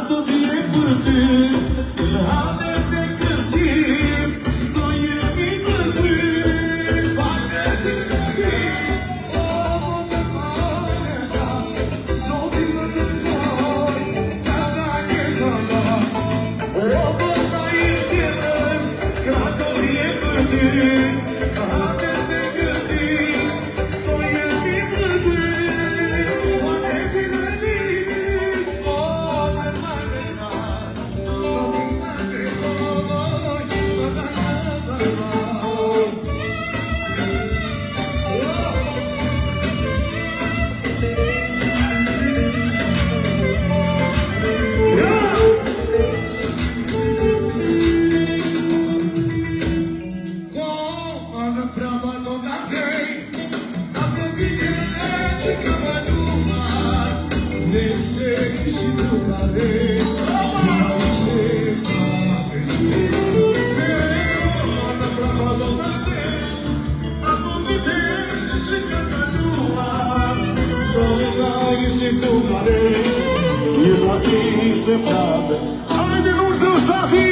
do t'je për ty, në hadet e kësim, do jemi për ty. Paket i këtis, o të mane ka, zoti më të doj, kada ke kada. O bëna i sirës, gra do t'je për ty, në hadet e kësim, do jemi për ty. Paket i këtis, o të mane ka, zoti më të doj, kada ke kada. Hajde Nurse u Shafi!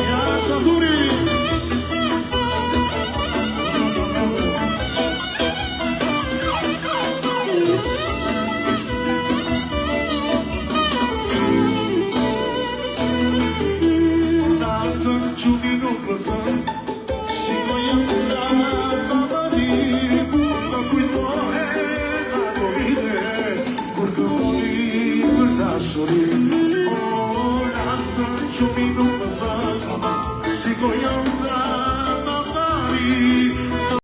Ja, Shafuri! Natën gjumi nuk lësën, shikoj nga babarim, në kujtohen ato vite, kur këlloni për dashurim. O, natën gjumi nuk lësën, shikoj nga